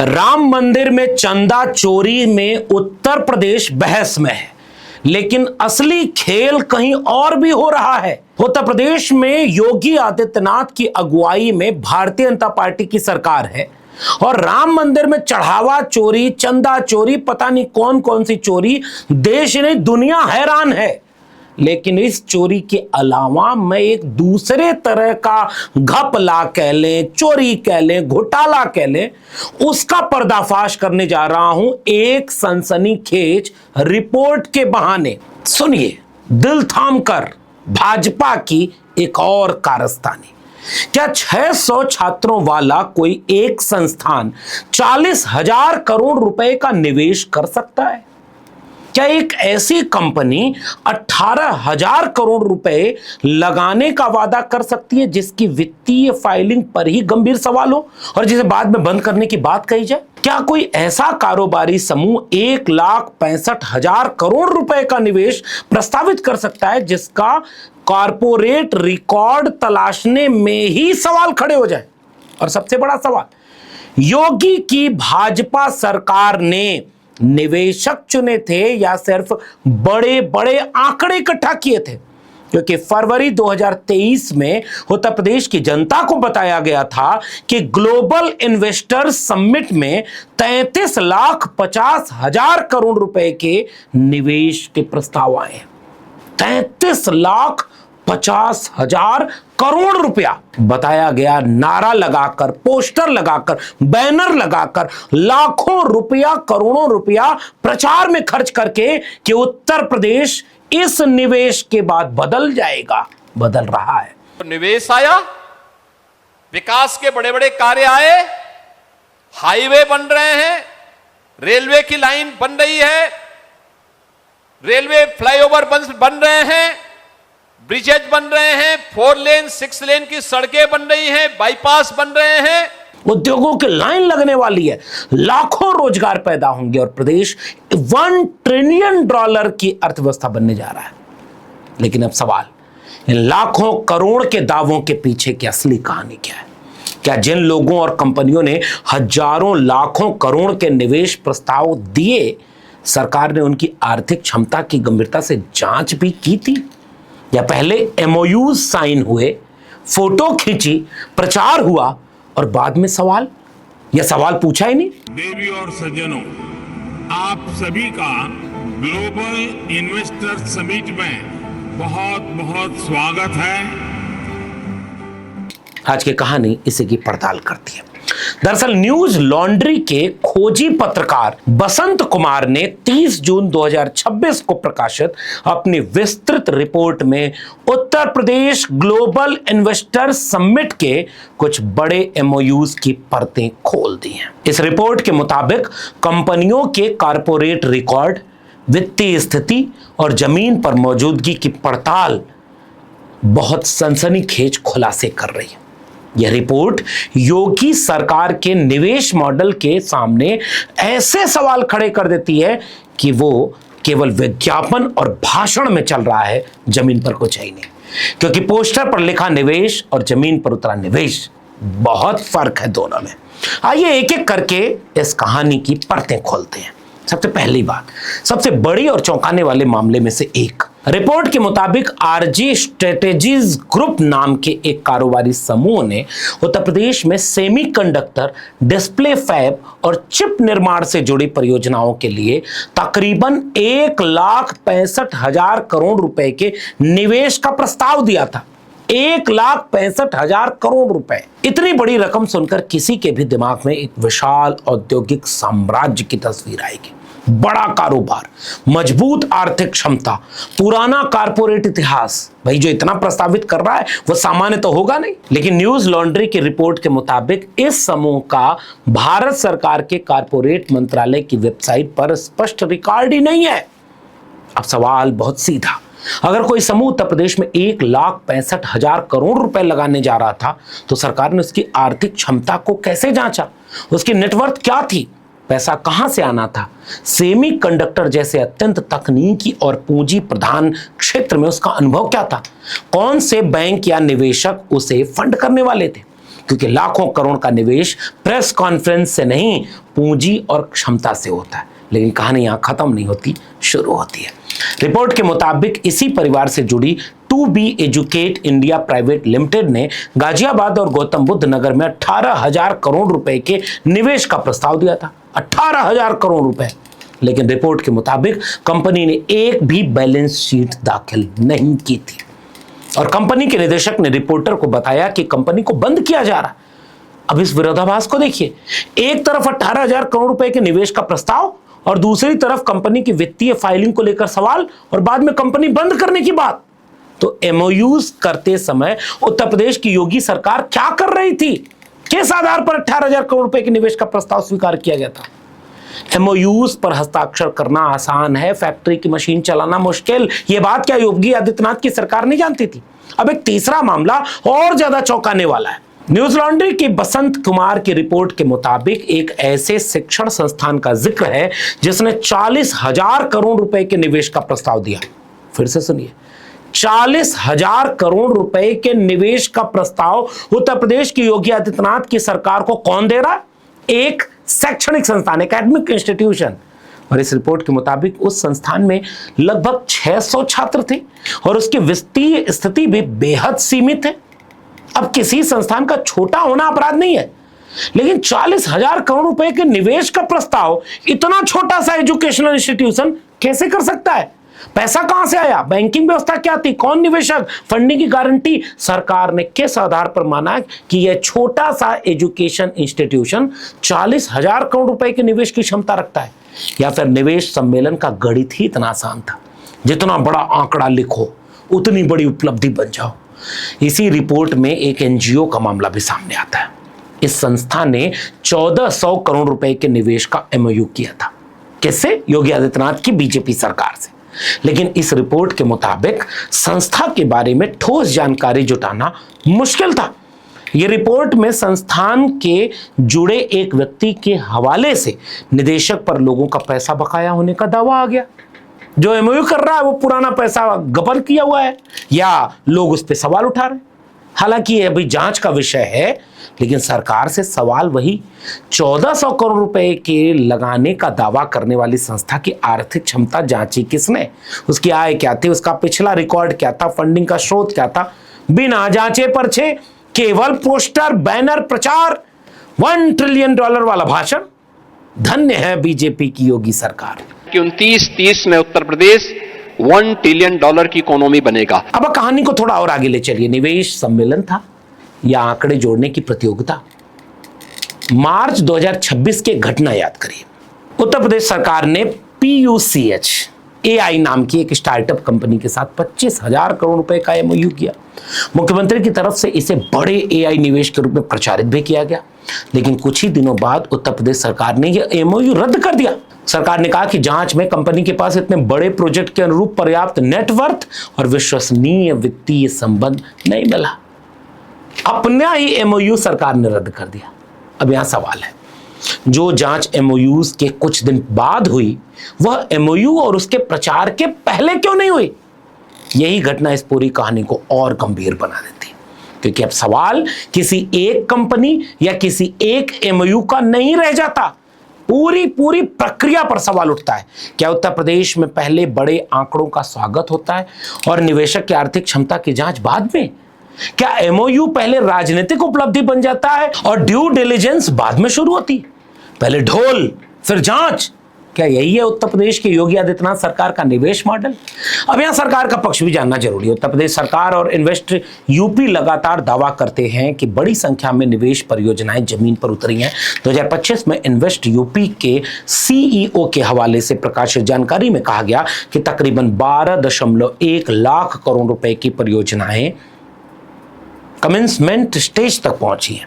राम मंदिर में चंदा चोरी में उत्तर प्रदेश बहस में है, लेकिन असली खेल कहीं और भी हो रहा है। उत्तर प्रदेश में योगी आदित्यनाथ की अगुवाई में भारतीय जनता पार्टी की सरकार है और राम मंदिर में चढ़ावा चोरी, चंदा चोरी, पता नहीं कौन कौन सी चोरी, देश नहीं दुनिया हैरान है। लेकिन इस चोरी के अलावा मैं एक दूसरे तरह का घपला कह लें, चोरी कह लें, घोटाला कह लें, उसका पर्दाफाश करने जा रहा हूं एक सनसनीखेज रिपोर्ट के बहाने। सुनिए, दिल थाम कर भाजपा की एक और कारस्तानी। क्या 600 छात्रों वाला कोई एक संस्थान 40,000 करोड़ रुपए का निवेश कर सकता है? क्या एक ऐसी कंपनी 18,000 करोड़ रुपए लगाने का वादा कर सकती है जिसकी वित्तीय फाइलिंग पर ही गंभीर सवाल हो और जिसे बाद में बंद करने की बात कही जाए? क्या कोई ऐसा कारोबारी समूह 1,65,000 करोड़ रुपए का निवेश प्रस्तावित कर सकता है जिसका कॉर्पोरेट रिकॉर्ड तलाशने में ही सवाल खड़े हो जाए? और सबसे बड़ा सवाल, योगी की भाजपा सरकार ने निवेशक चुने थे या सिर्फ बड़े बड़े आंकड़े इकट्ठा किए थे? क्योंकि फरवरी 2023 में उत्तर प्रदेश की जनता को बताया गया था कि ग्लोबल इन्वेस्टर्स समिट में 33,50,000 करोड़ रुपए के निवेश के प्रस्ताव आए। 33,50,000 करोड़ रुपया बताया गया। नारा लगाकर, पोस्टर लगाकर, बैनर लगाकर, लाखों रुपया, करोड़ों रुपया प्रचार में खर्च करके कि उत्तर प्रदेश इस निवेश के बाद बदल जाएगा, बदल रहा है। निवेश आया, विकास के बड़े बड़े कार्य आए, हाईवे बन रहे हैं, रेलवे की लाइन बन रही है, रेलवे फ्लाईओवर बन रहे हैं, ब्रिजेज बन रहे हैं, 4 लेन 6 लेन की सड़कें बन रही हैं, बाईपास बन रहे हैं, उद्योगों की लाइन लगने वाली है, लाखों रोजगार पैदा होंगे और प्रदेश $1 ट्रिलियन की अर्थव्यवस्था बनने जा रहा है। लेकिन अब सवाल, इन लाखों करोड़ के दावों के पीछे की असली कहानी क्या है? क्या जिन लोगों और कंपनियों ने हजारों लाखों करोड़ के निवेश प्रस्ताव दिए, सरकार ने उनकी आर्थिक क्षमता की गंभीरता से जांच भी की थी? या पहले MOUs साइन हुए, फोटो खींची, प्रचार हुआ और बाद में सवाल पूछा ही नहीं? देवी और सज्जनों, आप सभी का ग्लोबल इन्वेस्टर समिट में बहुत बहुत स्वागत है। आज की कहानी इसी की पड़ताल करती है। दरअसल न्यूज लॉन्ड्री के खोजी पत्रकार बसंत कुमार ने 30 जून 2026 को प्रकाशित अपनी विस्तृत रिपोर्ट में Uttar Pradesh global investor summit के कुछ बड़े MOUs की परतें खोल दी हैं। इस रिपोर्ट के मुताबिक कंपनियों के कॉर्पोरेट रिकॉर्ड, वित्तीय स्थिति और जमीन पर मौजूदगी की पड़ताल बहुत सनसनीखेज खुलासे कर रही है। यह रिपोर्ट योगी सरकार के निवेश मॉडल के सामने ऐसे सवाल खड़े कर देती है कि वो केवल विज्ञापन और भाषण में चल रहा है, जमीन पर कुछ है ही नहीं। क्योंकि पोस्टर पर लिखा निवेश और जमीन पर उतरा निवेश, बहुत फर्क है दोनों में। आइए एक एक करके इस कहानी की परतें खोलते हैं। सबसे पहली बात, सबसे बड़ी और चौंकाने वाले मामले में से एक, रिपोर्ट के मुताबिक RG स्ट्रेटेजीज ग्रुप नाम के एक कारोबारी समूह ने उत्तर प्रदेश में सेमीकंडक्टर, डिस्प्ले फैब और चिप निर्माण से जुड़ी परियोजनाओं के लिए तकरीबन 1,65,000 करोड़ रुपए के निवेश का प्रस्ताव दिया था। 1,65,000 करोड़ रुपए। इतनी बड़ी रकम सुनकर किसी के भी दिमाग में एक विशाल औद्योगिक साम्राज्य की तस्वीर आएगी। बड़ा कारोबार, मजबूत आर्थिक क्षमता, पुराना कॉर्पोरेट इतिहास। भाई जो इतना प्रस्तावित कर रहा है वो सामान्य तो होगा नहीं। लेकिन न्यूज लॉन्ड्री की रिपोर्ट के मुताबिक इस समूह का भारत सरकार के कॉर्पोरेट मंत्रालय की वेबसाइट पर स्पष्ट रिकॉर्ड ही नहीं है। अब सवाल बहुत सीधा, अगर कोई समूह उत्तर प्रदेश में 1,65,000 करोड़ रुपए लगाने जा रहा था तो सरकार ने उसकी आर्थिक क्षमता को कैसे जांचा? उसकी नेटवर्थ क्या थी? पैसा कहां से आना था? सेमीकंडक्टर जैसे अत्यंत तकनीकी और पूंजी प्रधान क्षेत्र में उसका अनुभव क्या था? कौन से बैंक या निवेशक उसे फंड करने वाले थे? क्योंकि लाखों करोड़ का निवेश प्रेस कॉन्फ्रेंस से नहीं, पूंजी और क्षमता से होता है। लेकिन कहानी यहां खत्म नहीं होती, शुरू होती है। रिपोर्ट के मुताबिक इसी परिवार से जुड़ी 2B educate India private limited ने गाजियाबाद और गौतम बुद्ध नगर में 18,000 करोड़ रुपए के निवेश का प्रस्ताव दिया था। 18,000 करोड़ रुपए। लेकिन रिपोर्ट के मुताबिक कंपनी ने एक भी बैलेंस शीट दाखिल नहीं की थी और कंपनी के निदेशक ने रिपोर्टर को बताया कि कंपनी को बंद किया जा रहा। अब इस विरोधाभास को देखिए, एक तरफ 18,000 करोड़ रुपए के निवेश का प्रस्ताव और दूसरी तरफ कंपनी की वित्तीय फाइलिंग को लेकर सवाल और बाद में कंपनी बंद करने की बात। तो एमओयूज करते समय उत्तर प्रदेश की योगी सरकार क्या कर रही थी? किस आधार पर 18,000 करोड़ रुपए के निवेश का प्रस्ताव स्वीकार किया गया था? एमओयूज पर हस्ताक्षर करना आसान है, फैक्ट्री की मशीन चलाना मुश्किल। यह बात क्या योगी आदित्यनाथ की सरकार नहीं जानती थी? अब एक तीसरा मामला और ज्यादा चौंकाने वाला है। न्यूज लॉन्ड्री की बसंत कुमार की रिपोर्ट के मुताबिक एक ऐसे शिक्षण संस्थान का जिक्र है जिसने 40,000 करोड़ रुपए के निवेश का प्रस्ताव दिया। फिर से सुनिए, 40,000 करोड़ रुपए के निवेश का प्रस्ताव उत्तर प्रदेश की योगी आदित्यनाथ की सरकार को कौन दे रहा? एक शैक्षणिक संस्थान, एकेडमिक इंस्टीट्यूशन। और इस रिपोर्ट के मुताबिक उस संस्थान में लगभग 600 छात्र थे और उसकी वित्तीय स्थिति भी बेहद सीमित है। अब किसी संस्थान का छोटा होना अपराध नहीं है, लेकिन 40,000 करोड़ रुपए के निवेश का प्रस्ताव इतना छोटा सा एजुकेशनल इंस्टीट्यूशन कैसे कर सकता है? पैसा कहां से आया? बैंकिंग व्यवस्था क्या थी? कौन निवेशक? फंडिंग की गारंटी? सरकार ने किस आधार पर माना कि यह छोटा सा एजुकेशन इंस्टीट्यूशन 40,000 करोड़ रुपए के निवेश की क्षमता रखता है? या फिर निवेश सम्मेलन का गणित ही इतना आसान था, जितना बड़ा आंकड़ा लिखो उतनी बड़ी उपलब्धि बन जाओ? इसी रिपोर्ट में एक एनजीओ का मामला भी सामने आता है। इस संस्था ने 1400 करोड़ रुपए के निवेश का एमओयू किया था। किससे? योगी आदित्यनाथ की बीजेपी सरकार से। लेकिन इस रिपोर्ट के मुताबिक संस्था के बारे में ठोस जानकारी जुटाना मुश्किल था। यह रिपोर्ट में संस्थान के जुड़े एक व्यक्ति के हवाले से निदेशक पर लोगों का पैसा बकाया होने का दावा आ गया। जो एमओयू कर रहा है वो पुराना पैसा गबन किया हुआ है या लोग उस पर सवाल उठा रहे हैं। हालांकि यह अभी जांच का विषय है, लेकिन सरकार से सवाल वही 1400 करोड़ रुपए के लगाने का दावा करने वाली संस्था की आर्थिक क्षमता जांची किसने? उसकी आय क्या थी? उसका पिछला रिकॉर्ड क्या था? फंडिंग का स्रोत क्या था? बिना जांचे परछे केवल पोस्टर, बैनर, प्रचार, $1 ट्रिलियन वाला भाषण। धन्य है बीजेपी की योगी सरकार। 29-30 में उत्तर प्रदेश $1 ट्रिलियन की इकोनॉमी बनेगा। अब कहानी को थोड़ा और आगे ले चलिए। निवेश सम्मेलन था या आंकड़े जोड़ने की प्रतियोगिता? मार्च 2026 के घटना याद करिए। उत्तर प्रदेश सरकार ने PUCH AI नाम की एक स्टार्टअप कंपनी के साथ 25,000 करोड़ रुपए का एमओयू किया। मुख्यमंत्री की तरफ से इसे बड़े AI निवेश के रूप में प्रचारित भी किया गया। लेकिन कुछ ही दिनों बाद उत्तर प्रदेश सरकार ने यह एमओयू रद्द कर दिया। सरकार ने कहा कि जांच में कंपनी के पास इतने बड़े प्रोजेक्ट के अनुरूप पर्याप्त नेटवर्थ और विश्वसनीय वित्तीय संबंध नहीं मिला। अपना ही एमओयू सरकार ने रद्द कर दिया। अब यहां सवाल है, जो जांच एमओयूज के कुछ दिन बाद हुई वह एमओयू और उसके प्रचार के पहले क्यों नहीं हुई? यही घटना इस पूरी कहानी को और गंभीर बना देती, क्योंकि अब सवाल किसी एक कंपनी या किसी एक एमओयू का नहीं रह जाता, पूरी प्रक्रिया पर सवाल उठता है। क्या उत्तर प्रदेश में पहले बड़े आंकड़ों का स्वागत होता है और निवेशक की आर्थिक क्षमता की जांच बाद में? क्या एमओयू पहले राजनीतिक उपलब्धि बन जाता है और ड्यू डिलिजेंस बाद में शुरू होती? पहले ढोल फिर जांच? क्या यही है उत्तर प्रदेश की योगी आदित्यनाथ सरकार का निवेश मॉडल? अब यहां सरकार का पक्ष भी जानना जरूरी है। उत्तर प्रदेश सरकार और इन्वेस्ट यूपी लगातार दावा करते हैं कि बड़ी संख्या में निवेश परियोजनाएं जमीन पर उतरी हैं। 2025 में इन्वेस्ट यूपी के CEO के हवाले से प्रकाशित जानकारी में कहा गया कि तकरीबन 12.1 लाख करोड़ रुपए की परियोजनाएं कमेंसमेंट स्टेज तक पहुंची हैं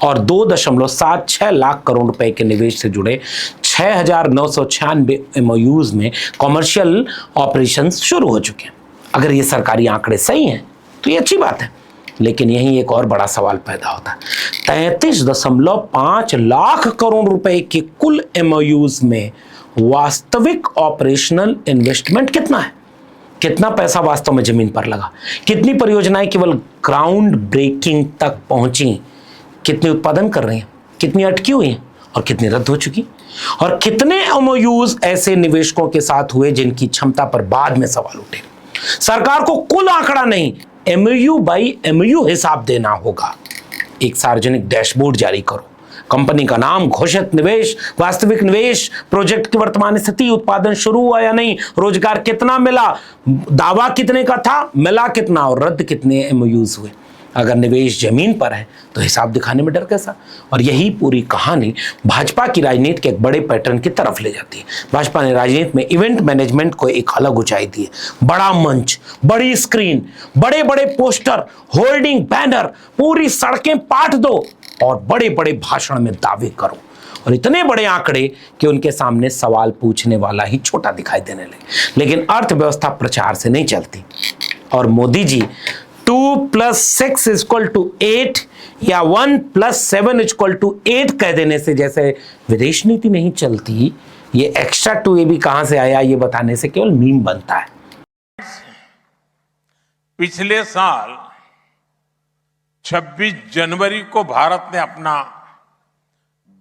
और 2.76 लाख करोड़ रुपए के निवेश से जुड़े 6,996 एमओयूज में कॉमर्शियल ऑपरेशंस शुरू हो चुके हैं। अगर ये सरकारी आंकड़े सही हैं तो ये अच्छी बात है, लेकिन यहीं एक और बड़ा सवाल पैदा होता है। 33.5 लाख करोड़ रुपए के कुल एमओयूज में वास्तविक ऑपरेशनल इन्वेस्टमेंट कितना है? कितना पैसा वास्तव में जमीन पर लगा? कितनी परियोजनाएं केवल ग्राउंड ब्रेकिंग तक पहुंची? कितने उत्पादन कर रहे हैं, कितनी अटकी हुई हैं और कितनी रद्द हो चुकी, और कितने एमओयूज ऐसे निवेशकों के साथ हुए जिनकी क्षमता पर बाद में सवाल उठे। सरकार को कुल आंकड़ा नहीं, एमओयू बाई एमओयू हिसाब देना होगा। एक सार्वजनिक डैशबोर्ड जारी करो, कंपनी का नाम, घोषित निवेश, वास्तविक निवेश, प्रोजेक्ट की वर्तमान स्थिति, उत्पादन शुरू हुआ या नहीं, रोजगार कितना मिला, दावा कितने का था, मिला कितना और रद्द कितने एमओयूज हुए। अगर निवेश जमीन पर है तो हिसाब दिखाने में डर कैसा। और यही पूरी कहानी भाजपा की राजनीति के एक बड़े पैटर्न की तरफ ले जाती है। भाजपा ने राजनीति में इवेंट मैनेजमेंट को एक अलग ऊंचाई दी है। बड़ा मंच, बड़ी स्क्रीन, बड़े बड़े पोस्टर, होर्डिंग, बैनर, पूरी सड़कें पाट दो और बड़े बड़े भाषण में दावे करो, और इतने बड़े आंकड़े कि उनके सामने सवाल पूछने वाला ही छोटा दिखाई देने लगे। लेकिन अर्थव्यवस्था प्रचार से नहीं चलती, और मोदी जी 2 + 6 = 8 या 1 + 7 = 8 कह देने से जैसे विदेश नीति नहीं चलती, ये एक्स्ट्रा 2 ये भी कहां से आया ये बताने से केवल मीम बनता है। पिछले साल 26 जनवरी को भारत ने अपना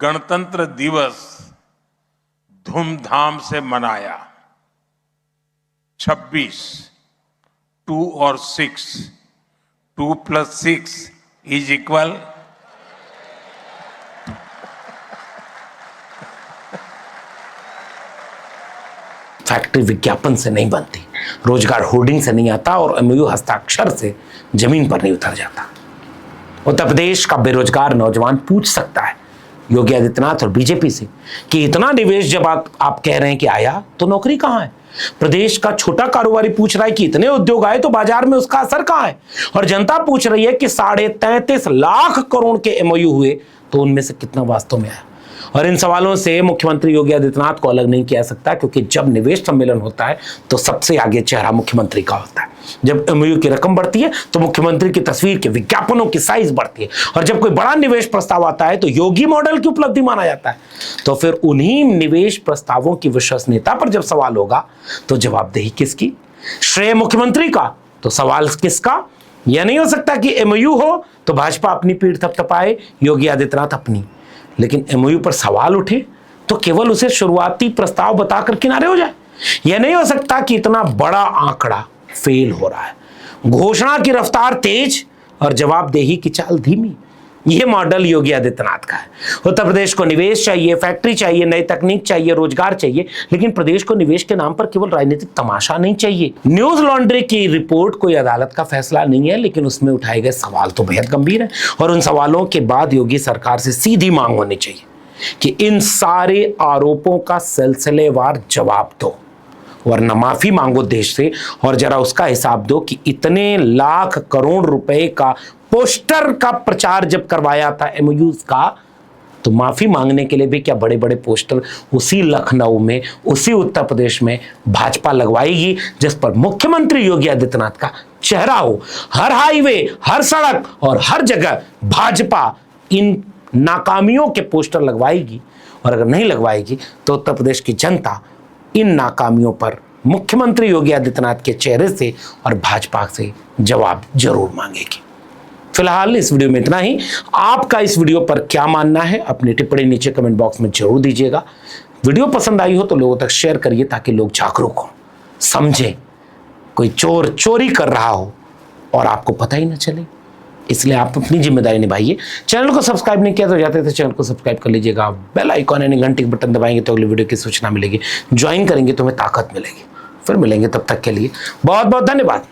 गणतंत्र दिवस धूमधाम से मनाया। 26, 2 और 6, 2 + 6 = फैक्ट्री विज्ञापन से नहीं बनती, रोजगार होर्डिंग से नहीं आता, और एमओयू हस्ताक्षर से जमीन पर नहीं उतर जाता। उत्तर प्रदेश का बेरोजगार नौजवान पूछ सकता है योगी आदित्यनाथ और बीजेपी से कि इतना निवेश जब आप कह रहे हैं कि आया, तो नौकरी कहां है। प्रदेश का छोटा कारोबारी पूछ रहा है कि इतने उद्योग आए तो बाजार में उसका असर कहां है। और जनता पूछ रही है कि 33.5 लाख करोड़ के एमओयू हुए तो उनमें से कितना वास्तव में आया। और इन सवालों से मुख्यमंत्री योगी आदित्यनाथ को अलग नहीं किया सकता, क्योंकि जब निवेश सम्मेलन होता है तो सबसे आगे चेहरा मुख्यमंत्री का होता है। जब एमओयू की रकम बढ़ती है तो मुख्यमंत्री की तस्वीर के विज्ञापनों की साइज बढ़ती है, और जब कोई बड़ा निवेश प्रस्ताव आता है तो योगी मॉडल की उपलब्धि माना जाता है। तो फिर उन्हीं निवेश प्रस्तावों की विश्वसनीयता पर जब सवाल होगा तो जवाबदेही किसकी? श्रेय मुख्यमंत्री का तो सवाल किसका? यह नहीं हो सकता कि एमओयू हो तो भाजपा अपनी पीठ थपथपाए, योगी आदित्यनाथ अपनी। लेकिन एमओयू पर सवाल उठे तो केवल उसे शुरुआती प्रस्ताव बताकर किनारे हो जाए। यह नहीं हो सकता कि इतना बड़ा आंकड़ा फेल हो रहा है, घोषणा की रफ्तार तेज और जवाबदेही की चाल धीमी। यह मॉडल योगी आदित्यनाथ का है। उत्तर प्रदेश को निवेश चाहिए, फैक्ट्री चाहिए, नई तकनीक चाहिए, रोजगार चाहिए, लेकिन प्रदेश को निवेश के नाम पर केवल राजनीतिक तमाशा नहीं चाहिए। न्यूज लॉन्ड्री की रिपोर्ट कोई अदालत का फैसला नहीं है, लेकिन उसमें उठाए गए सवाल तो बेहद गंभीर है, और उन सवालों के बाद योगी सरकार से सीधी मांग होनी चाहिए कि इन सारे आरोपों का सिलसिलेवार जवाब दो, वरना माफी मांगो देश से, और जरा उसका हिसाब दो कि इतने लाख करोड़ रुपए का पोस्टर का प्रचार जब करवाया था एमओयूज का, तो माफी मांगने के लिए भी क्या बड़े बड़े पोस्टर उसी लखनऊ में, उसी उत्तर प्रदेश में भाजपा लगवाएगी जिस पर मुख्यमंत्री योगी आदित्यनाथ का चेहरा हो। हर हाईवे, हर सड़क और हर जगह भाजपा इन नाकामियों के पोस्टर लगवाएगी, और अगर नहीं लगवाएगी तो उत्तर प्रदेश की जनता इन नाकामियों पर मुख्यमंत्री योगी आदित्यनाथ के चेहरे से और भाजपा से जवाब जरूर मांगेगी। फिलहाल इस वीडियो में इतना ही। आपका इस वीडियो पर क्या मानना है अपनी टिप्पणी नीचे कमेंट बॉक्स में जरूर दीजिएगा। वीडियो पसंद आई हो तो लोगों तक शेयर करिए ताकि लोग जागरूक हों, समझें कोई चोर चोरी कर रहा हो और आपको पता ही ना चले। इसलिए आप अपनी जिम्मेदारी निभाइए। चैनल को सब्सक्राइब नहीं किया तो जाते थे चैनल को सब्सक्राइब कर लीजिएगा, बेल आइकॉन यानी घंटी के बटन दबाएंगे तो अगली वीडियो की सूचना मिलेगी, ज्वाइन करेंगे तो हमें ताकत मिलेगी। फिर मिलेंगे, तब तक के लिए बहुत बहुत धन्यवाद।